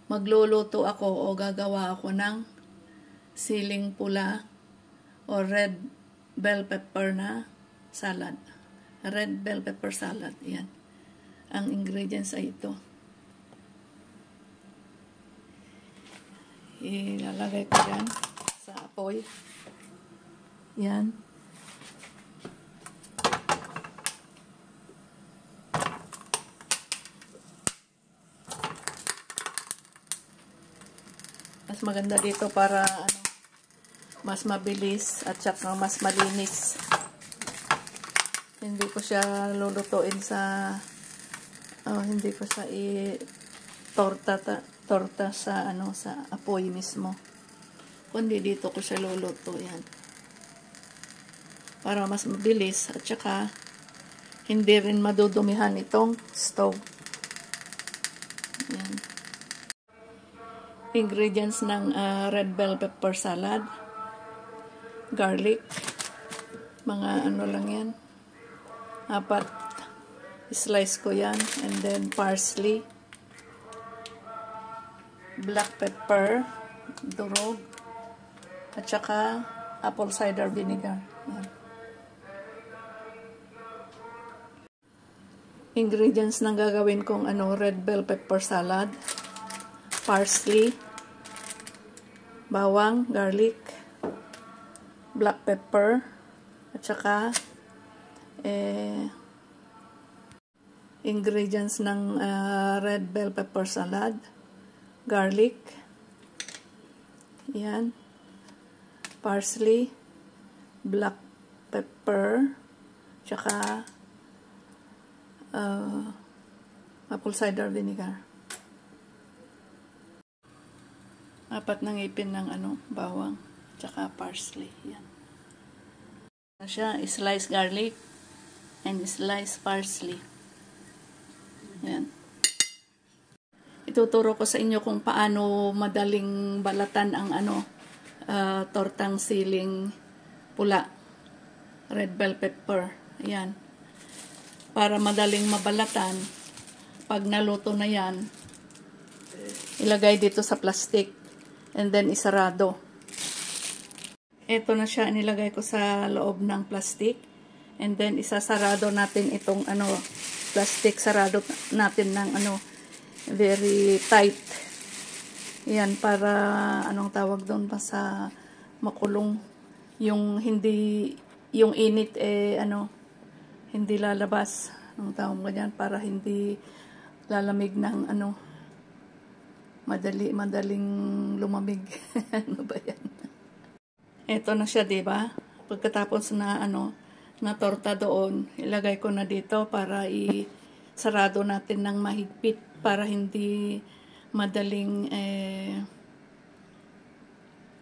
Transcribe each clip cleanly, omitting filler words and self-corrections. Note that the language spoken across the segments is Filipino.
magluluto ako o gagawa ako ng siling pula o red bell pepper na salad. Red bell pepper salad. Yan. Ang ingredients ay ito. Ilalagay ko dyan sa apoy. Yan. Mas maganda dito para mas mabilis at saka mas malinis. Hindi ko siya lulutuin sa hindi ko siya torta sa sa apoy mismo. Kundi dito ko siya luluto yan. Para mas mabilis at saka hindi rin madudumihan itong stove. Yan. Ingredients ng red bell pepper salad. Garlic. Mga lang yan. 4 slice ko yan. And then parsley. Black pepper. Durog. At saka apple cider vinegar. Yan. Ingredients ng gagawin kong red bell pepper salad. Parsley, bawang, garlic, black pepper, at saka ingredients ng red bell pepper salad, garlic, yan, parsley, black pepper, at saka apple cider vinegar. 4 na ngipin ng bawang, tsaka parsley. Yan. Siya, slice garlic and slice parsley. Yan. Ituturo ko sa inyo kung paano madaling balatan ang tortang siling pula. Red bell pepper. Yan. Para madaling mabalatan, pag naluto na yan, ilagay dito sa plastic. And then, isarado. Ito na siya, nilagay ko sa loob ng plastic. And then, isasarado natin itong plastic. Sarado natin ng very tight. Yan, para, tawag doon pa sa makulong. Yung hindi, yung init, hindi lalabas. Anong tawag mo yan? Para hindi lalamig ng, madaling lumamig. Ano ba yan? Ito na siya, diba? Pagkatapos na na torta doon, ilagay ko na dito para isarado natin ng mahigpit para hindi madaling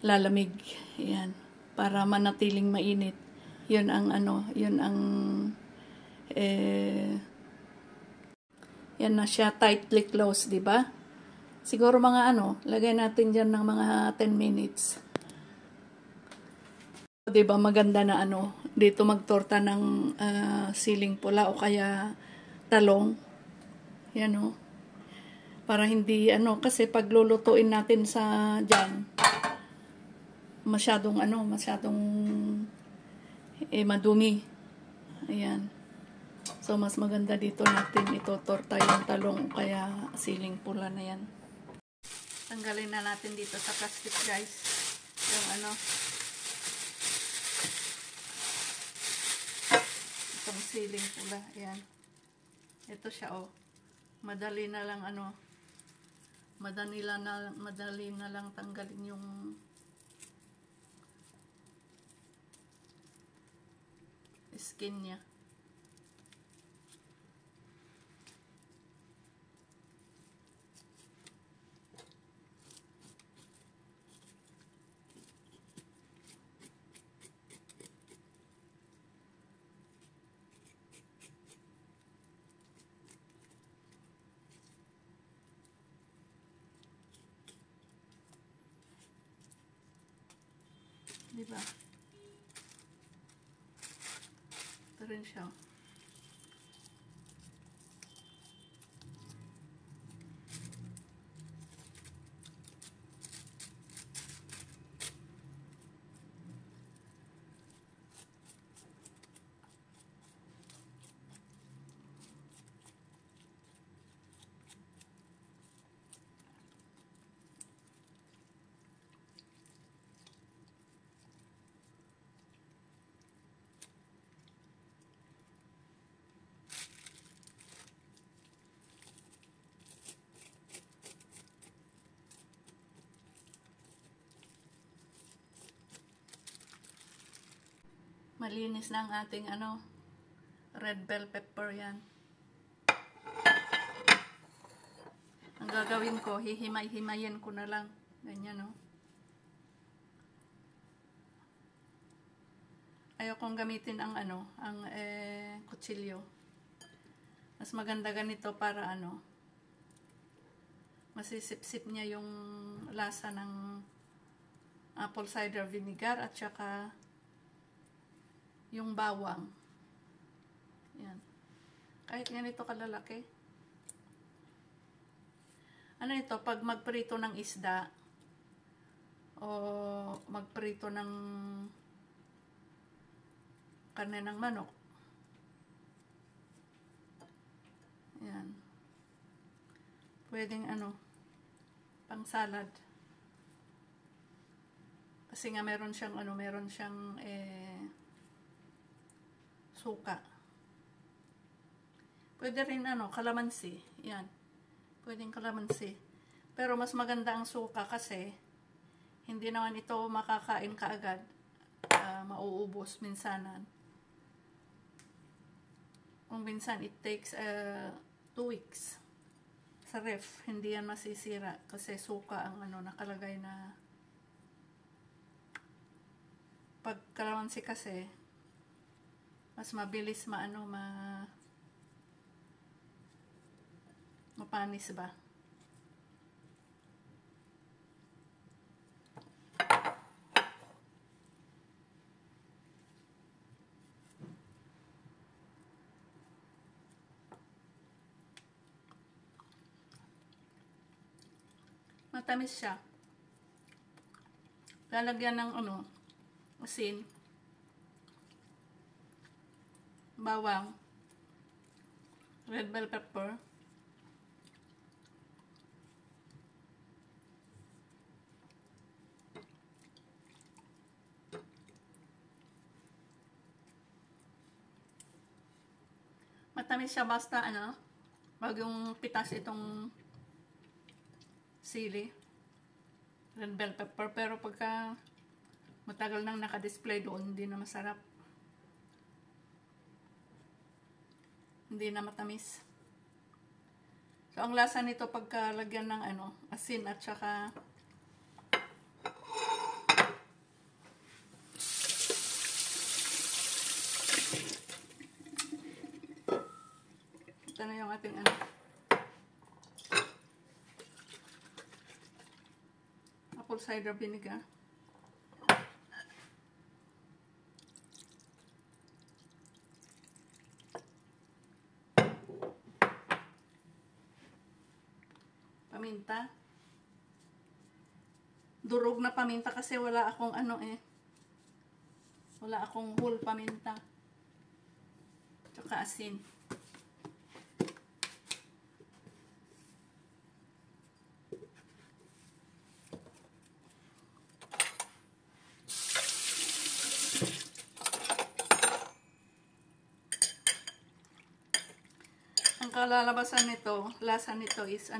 lalamig. Yan. Para manatiling mainit. Yun ang yan na siya, tightly closed, diba? Siguro mga lagay natin dyan ng mga 10 minutes. Diba maganda na dito magtorta ng siling pula o kaya talong. Yan para hindi kasi pag lulutuin natin sa dyan, masyadong madumi. Ayan. So mas maganda dito natin itotorta yung talong o kaya siling pula na yan. Tanggalin na natin dito sa plastic, guys. Yung itong siling pula. Ayan. Ito siya, madali na lang madali na lang tanggalin yung skin niya. Diba? Ito rin siya. malinis na ang ating red bell pepper. Yan. Ang gagawin ko, hihimay-himayin ko na lang. Ganyan, no? Ayokong gamitin ang kutsilyo. Mas maganda ganito para masisip-sip niya yung lasa ng apple cider vinegar at saka yung bawang. Yan. Kahit ganito kalalaki. Ano ito, pag magprito ng isda o magprito ng karne ng manok. Yan. Pwedeng pang salad. Kasi nga meron siyang suka. Pwede rin kalamansi. Yan. Pwedeng kalamansi. Pero mas maganda ang suka kasi hindi naman ito makakain kaagad. Mauubos minsanan. Kung minsan it takes 2 weeks sa ref, hindi yan masisira kasi suka ang nakalagay na. Pag kalamansi kasi mas mabilis mapanis ba. Matamis siya. Lalagyan ng asin, bawang, red bell pepper, matamis siya basta wag yung pitas itong sili, red bell pepper, pero pagka matagal nang naka-display doon, hindi na masarap. Hindi na matamis. So, ang lasa nito pagka lagyan ng asin at saka ito na yung ating apple cider vinegar. Paminta. Durog na paminta kasi wala akong wala akong whole paminta. Tsaka asin. Ang kalalabasan nito, lasa nito is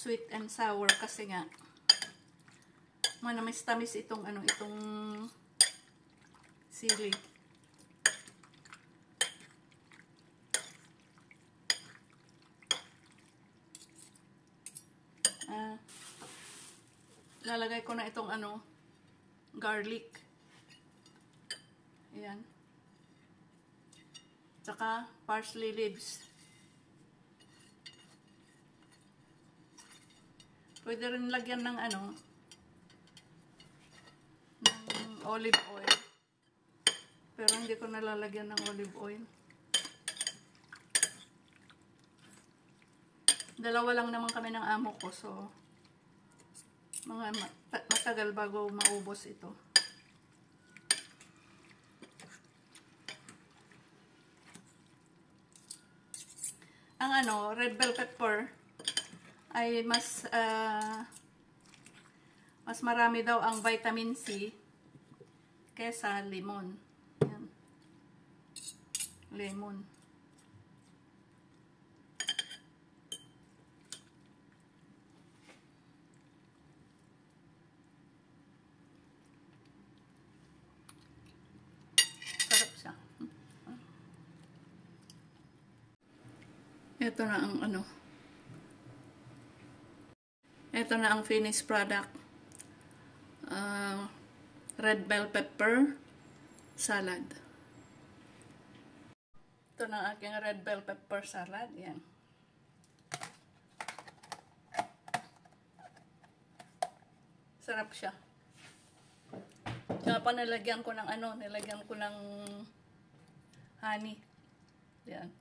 sweet and sour kasi nga manamis-tamis itong sili. Lalagay ko na itong garlic. Ayan. Tsaka parsley leaves. Pwede rin lagyan ng ng olive oil. Pero hindi ko nalalagyan ng olive oil. Dalawa lang naman kami ng amo ko, so matagal bago maubos ito. Ang red bell pepper ay mas marami daw ang vitamin C kesa lemon. Yan. Lemon. Ito na ang ano. Ito na ang finished product. Red bell pepper salad. Ito na ang aking red bell pepper salad. Yan. Sarap siya. Tsaka pa nilagyan ko ng honey. Yan.